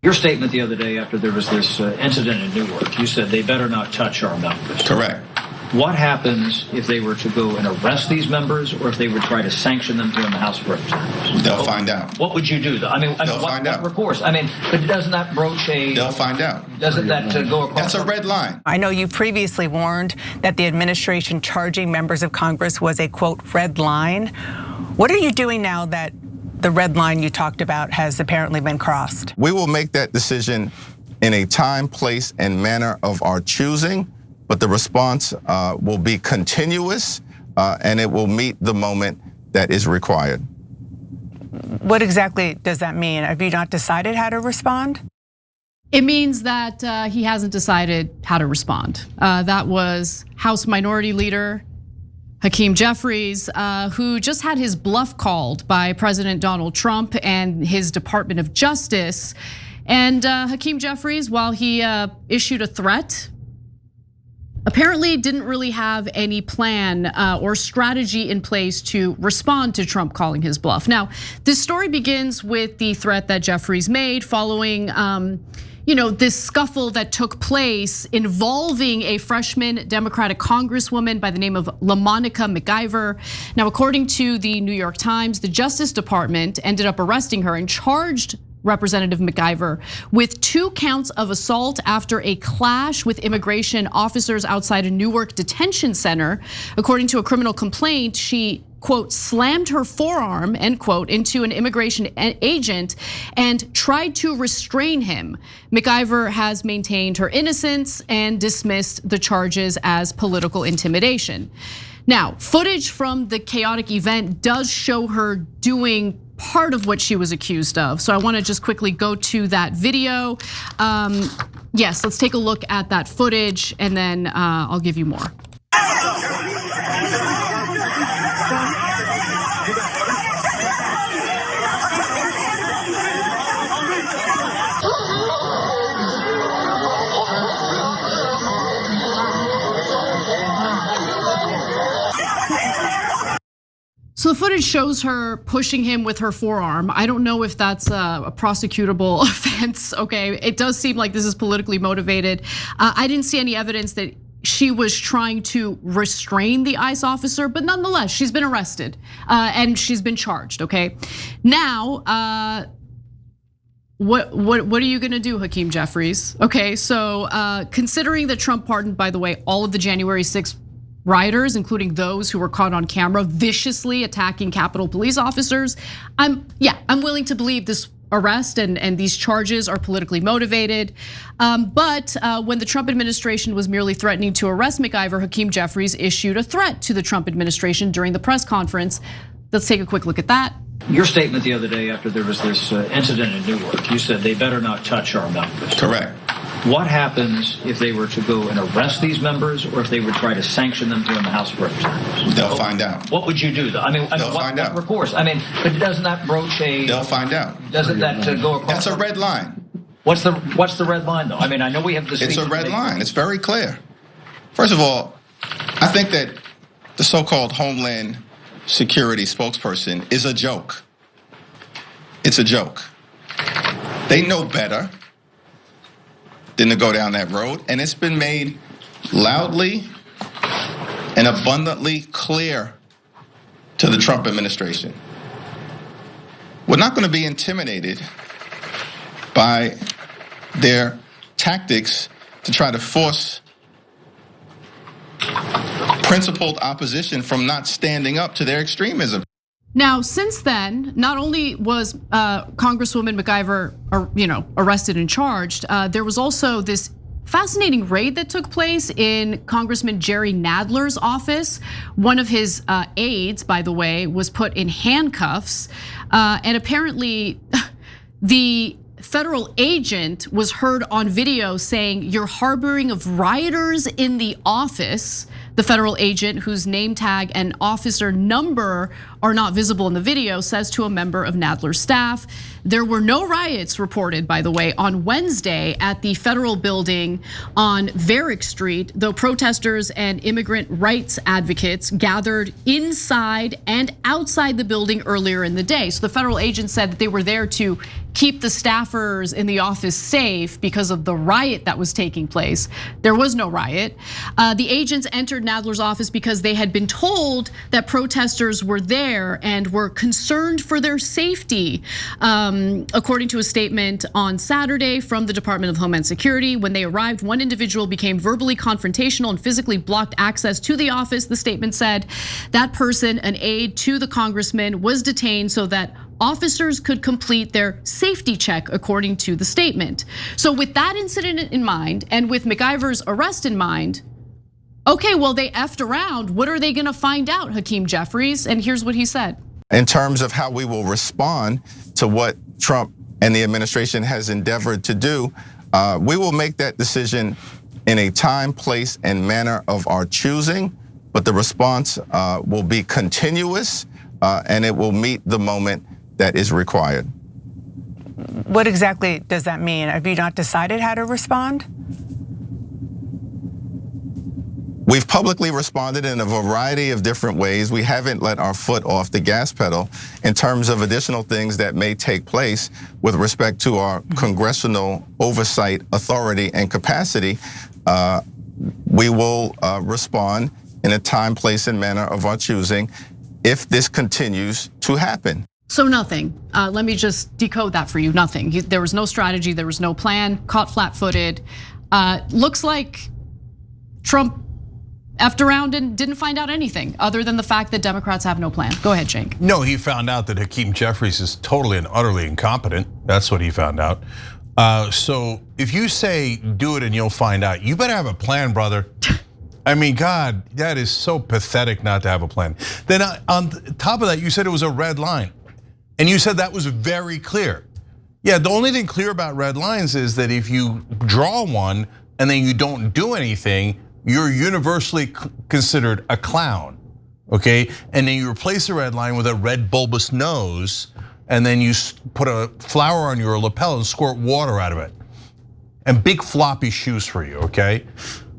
Your statement the other day after there was this incident in Newark, you said they better not touch our members. Correct. What happens if they were to go and arrest these members, or if they would try to sanction them here in the House of Representatives? They'll find out. What would you do? They'll find out. What recourse? But doesn't that broach a... They'll find out. Doesn't that go across... That's a red line. I know you previously warned that the administration charging members of Congress was a, quote, red line. What are you doing now that the red line you talked about has apparently been crossed? We will make that decision in a time, place, and manner of our choosing, but the response will be continuous and it will meet the moment that is required. What exactly does that mean? Have you not decided how to respond? It means that he hasn't decided how to respond. That was House Minority Leader Hakeem Jeffries, who just had his bluff called by President Donald Trump and his Department of Justice. And Hakeem Jeffries, while he issued a threat, apparently didn't really have any plan or strategy in place to respond to Trump calling his bluff. Now, this story begins with the threat that Jeffries made following this scuffle that took place involving a freshman Democratic Congresswoman by the name of LaMonica McIver. Now, according to the New York Times, the Justice Department ended up arresting her and charged Representative McIver with 2 counts of assault after a clash with immigration officers outside a Newark detention center. According to a criminal complaint, she, quote, slammed her forearm, end quote, into an immigration agent and tried to restrain him. McIver has maintained her innocence and dismissed the charges as political intimidation. Now, footage from the chaotic event does show her doing part of what she was accused of. So I wanna just quickly go to that video. Yes, let's take a look at that footage and then I'll give you more. So the footage shows her pushing him with her forearm. I don't know if that's a prosecutable offense, okay? It does seem like this is politically motivated. I didn't see any evidence that she was trying to restrain the ICE officer, but nonetheless, she's been arrested and she's been charged, okay? Now, what are you gonna do, Hakeem Jeffries? Okay, so considering that Trump pardoned, by the way, all of the January 6th rioters, including those who were caught on camera viciously attacking Capitol Police officers, I'm willing to believe this arrest and these charges are politically motivated. But when the Trump administration was merely threatening to arrest McIver, Hakeem Jeffries issued a threat to the Trump administration during the press conference. Let's take a quick look at that. Your statement the other day after there was this incident in Newark, you said they better not touch our members. Correct. What happens if they were to go and arrest these members, or if they would try to sanction them here in the House of Representatives? They'll find out. What would you do? They'll find out. What recourse? But doesn't that broach a... They'll find out. Doesn't that go across... That's a red line. What's the red line, though? I know we have this... It's a red line. It's very clear. First of all, I think that the so-called Homeland Security spokesperson is a joke. It's a joke. They know better than to go down that road, and it's been made loudly and abundantly clear to the Trump administration. We're not going to be intimidated by their tactics to try to force principled opposition from not standing up to their extremism. Now, since then, not only was Congresswoman McIver, arrested and charged, there was also this fascinating raid that took place in Congressman Jerry Nadler's office. One of his aides, by the way, was put in handcuffs, and apparently the federal agent was heard on video saying, "You're harboring of rioters in the office." The federal agent, whose name tag and officer number are not visible in the video, says to a member of Nadler's staff. There were no riots reported, by the way, on Wednesday at the federal building on Varick Street, though protesters and immigrant rights advocates gathered inside and outside the building earlier in the day. So the federal agents said that they were there to keep the staffers in the office safe because of the riot that was taking place. There was no riot. The agents entered Nadler's office because they had been told that protesters were there and were concerned for their safety. According to a statement on Saturday from the Department of Homeland Security, when they arrived, one individual became verbally confrontational and physically blocked access to the office. The statement said that person, an aide to the congressman, was detained so that officers could complete their safety check, according to the statement. So with that incident in mind, and with MacIver's arrest in mind, okay, well, they effed around. What are they gonna find out, Hakeem Jeffries? And here's what he said. In terms of how we will respond to what Trump and the administration has endeavored to do, we will make that decision in a time, place, and manner of our choosing, but the response will be continuous and it will meet the moment that is required. What exactly does that mean? Have you not decided how to respond? We've publicly responded in a variety of different ways. We haven't let our foot off the gas pedal in terms of additional things that may take place with respect to our congressional oversight authority and capacity. We will respond in a time, place, and manner of our choosing if this continues to happen. So nothing. Let me just decode that for you. Nothing. There was no strategy. There was no plan. Caught flat-footed. Looks like Trump effed around and didn't find out anything other than the fact that Democrats have no plan. Go ahead, Cenk. No, he found out that Hakeem Jeffries is totally and utterly incompetent. That's what he found out. So if you say do it and you'll find out, you better have a plan, brother. I mean, God, that is so pathetic not to have a plan. Then on top of that, you said it was a red line. And you said that was very clear. Yeah, the only thing clear about red lines is that if you draw one and then you don't do anything, you're universally considered a clown, okay? And then you replace a red line with a red bulbous nose, and then you put a flower on your lapel and squirt water out of it. And big floppy shoes for you, okay?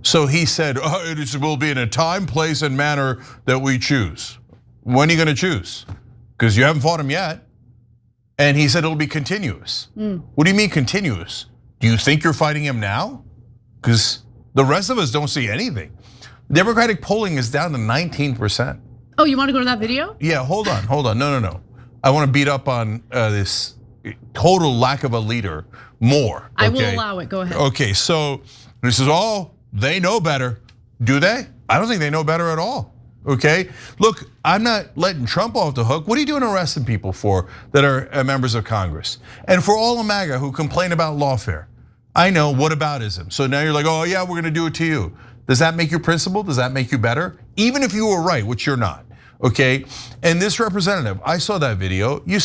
So he said, it will be in a time, place, and manner that we choose. When are you gonna choose? Because you haven't fought him yet. And he said it'll be continuous. What do you mean continuous? Do you think you're fighting him now? Because the rest of us don't see anything. Democratic polling is down to 19%. Oh, you want to go to that video? Yeah, hold on. No. I want to beat up on this total lack of a leader more. I will allow it, go ahead. Okay, so this is all, they know better. Do they? I don't think they know better at all. Okay, look, I'm not letting Trump off the hook. What are you doing arresting people for that are members of Congress? And for all of MAGA who complain about lawfare, I know whataboutism. So now you're like, oh yeah, we're gonna do it to you. Does that make you principled? Does that make you better? Even if you were right, which you're not, okay? And this representative, I saw that video, they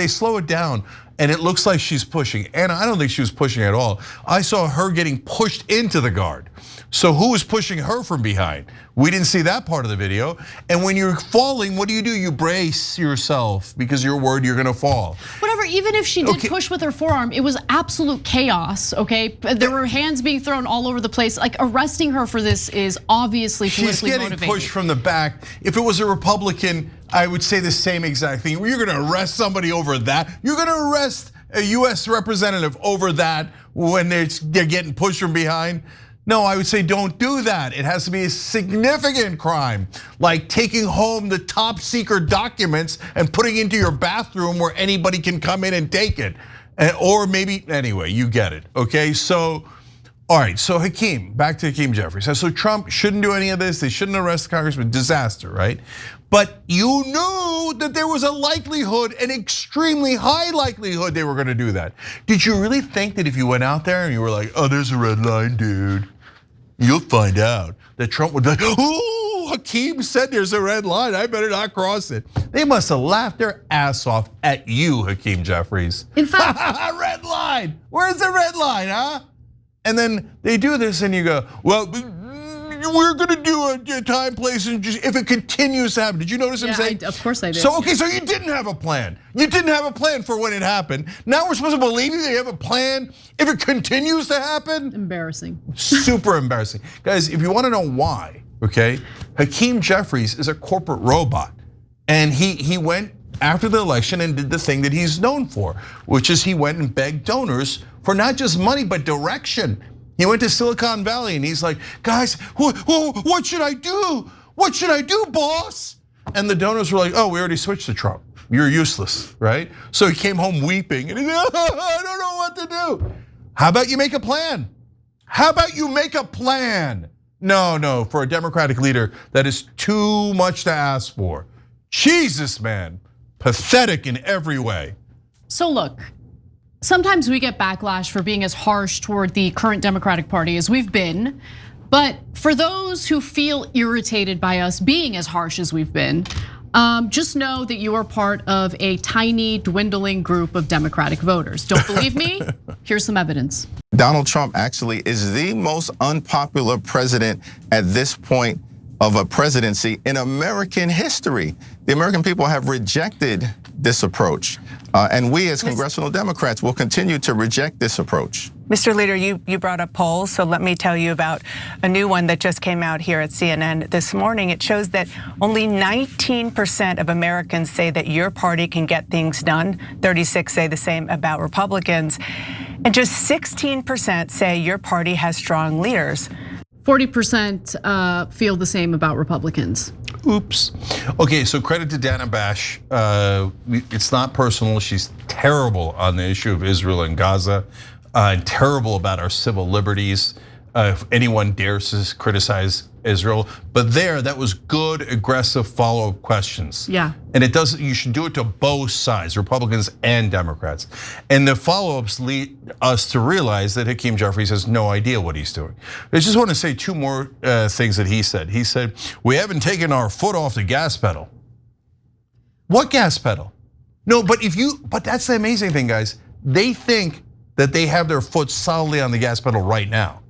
slow it down and it looks like she's pushing. And I don't think she was pushing at all. I saw her getting pushed into the guard. So who was pushing her from behind? We didn't see that part of the video. And when you're falling, what do? You brace yourself because you're worried you're gonna fall. Whatever, even if she did push with her forearm, it was absolute chaos, okay? There were hands being thrown all over the place. Like arresting her for this is obviously politically motivated. She's getting pushed from the back. If it was a Republican, I would say the same exact thing. You're gonna arrest somebody over that. You're gonna arrest a US representative over that when they're getting pushed from behind. No, I would say don't do that. It has to be a significant crime, like taking home the top secret documents and putting into your bathroom where anybody can come in and take it. Or maybe, anyway, you get it, okay? So, all right, so Hakeem, back to Hakeem Jeffries. So Trump shouldn't do any of this. They shouldn't arrest the congressman, disaster, right? But you knew that there was a likelihood, an extremely high likelihood they were gonna do that. Did you really think that if you went out there and you were like, oh, there's a red line, dude, you'll find out that Trump would be like, oh, Hakeem said there's a red line, I better not cross it. They must have laughed their ass off at you, Hakeem Jeffries. In fact, red line, where's the red line, huh? And then they do this and you go, well, we're going to do a time, place, and just if it continues to happen. Did you notice him saying? Of course I did. So okay, so you didn't have a plan. You didn't have a plan for when it happened. Now we're supposed to believe you that you have a plan if it continues to happen? Embarrassing. Super embarrassing. Guys, if you want to know why, okay, Hakeem Jeffries is a corporate robot. And he went after the election and did the thing that he's known for, which is he went and begged donors for not just money, but direction. He went to Silicon Valley and he's like, guys, what should I do? What should I do, boss? And the donors were like, oh, we already switched to Trump. You're useless, right? So he came home weeping and he said, I don't know what to do. How about you make a plan? How about you make a plan? No, for a Democratic leader, that is too much to ask for. Jesus, man, pathetic in every way. So look, sometimes we get backlash for being as harsh toward the current Democratic Party as we've been. But for those who feel irritated by us being as harsh as we've been, just know that you are part of a tiny, dwindling group of Democratic voters. Don't believe me? Here's some evidence. Donald Trump actually is the most unpopular president at this point of a presidency in American history. The American people have rejected this approach. And we as congressional Democrats will continue to reject this approach. Mr. Leader, you brought up polls, so let me tell you about a new one that just came out here at CNN this morning. It shows that only 19% of Americans say that your party can get things done. 36% say the same about Republicans. And just 16% say your party has strong leaders. 40% feel the same about Republicans. Oops. Okay, so credit to Dana Bash. It's not personal. She's terrible on the issue of Israel and Gaza, and terrible about our civil liberties. If anyone dares to criticize Israel, but that was good, aggressive follow-up questions. Yeah. And you should do it to both sides, Republicans and Democrats. And the follow-ups lead us to realize that Hakeem Jeffries has no idea what he's doing. I just want to say two more things that he said. He said, we haven't taken our foot off the gas pedal. What gas pedal? No, but that's the amazing thing, guys. They think that they have their foot solidly on the gas pedal right now.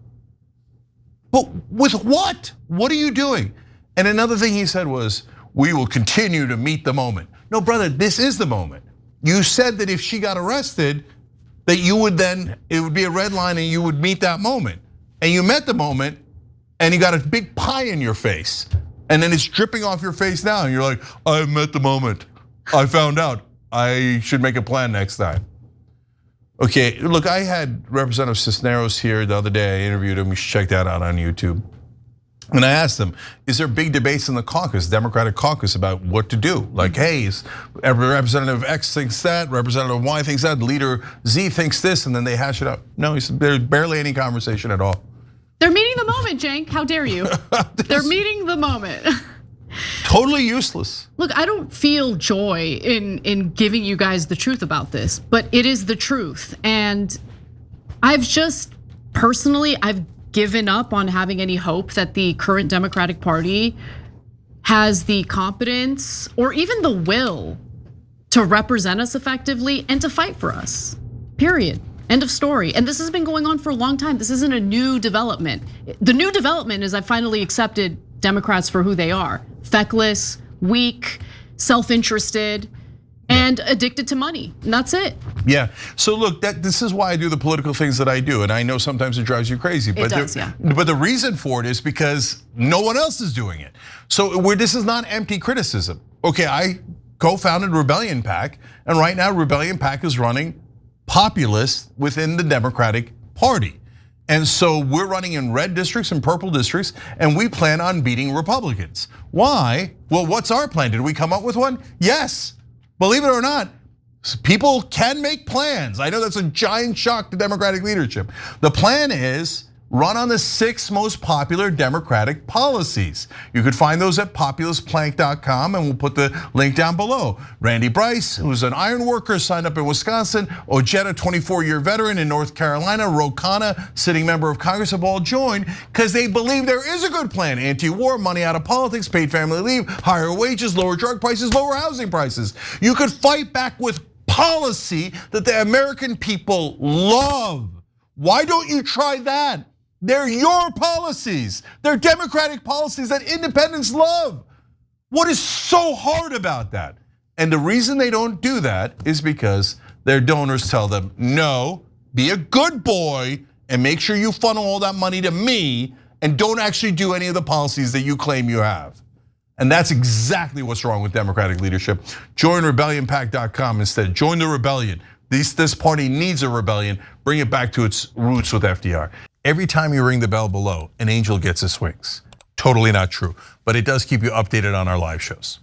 But with what? What are you doing? And another thing he said was, we will continue to meet the moment. No, brother, this is the moment. You said that if she got arrested, that it would be a red line and you would meet that moment. And you met the moment and you got a big pie in your face. And then it's dripping off your face now. And you're like, I met the moment. I found out. I should make a plan next time. Okay, look, I had Representative Cisneros here the other day. I interviewed him. You should check that out on YouTube. And I asked him, is there big debates in the caucus, Democratic caucus, about what to do? Like, hey, Representative X thinks that, Representative Y thinks that, Leader Z thinks this, and then they hash it out. No, he said there's barely any conversation at all. They're meeting the moment, Cenk. How dare you? They're meeting the moment. Totally useless. Look, I don't feel joy in giving you guys the truth about this, but it is the truth. And I've given up on having any hope that the current Democratic Party has the competence or even the will to represent us effectively and to fight for us, period. End of story. And this has been going on for a long time. This isn't a new development. The new development is I finally accepted Democrats for who they are: feckless, weak, self-interested, and addicted to money. And that's it. Yeah. So look, this is why I do the political things that I do, and I know sometimes it drives you crazy. But But the reason for it is because no one else is doing it. So this is not empty criticism. Okay, I co-founded Rebellion PAC, and right now Rebellion PAC is running populist within the Democratic Party. And so we're running in red districts and purple districts, and we plan on beating Republicans. Why? Well, what's our plan? Did we come up with one? Yes. Believe it or not, people can make plans. I know that's a giant shock to Democratic leadership. The plan is run on the 6 most popular Democratic policies. You could find those at populistplank.com, and we'll put the link down below. Randy Bryce, who's an iron worker, signed up in Wisconsin. Ojeda, 24-year veteran in North Carolina. Ro Khanna, sitting member of Congress, have all joined because they believe there is a good plan. Anti-war, money out of politics, paid family leave, higher wages, lower drug prices, lower housing prices. You could fight back with policy that the American people love. Why don't you try that? They're your policies. They're Democratic policies that independents love. What is so hard about that? And the reason they don't do that is because their donors tell them, no, be a good boy and make sure you funnel all that money to me and don't actually do any of the policies that you claim you have. And that's exactly what's wrong with Democratic leadership. Join rebellionpact.com instead. Join the rebellion. This party needs a rebellion. Bring it back to its roots with FDR. Every time you ring the bell below, an angel gets his wings. Totally not true, but it does keep you updated on our live shows.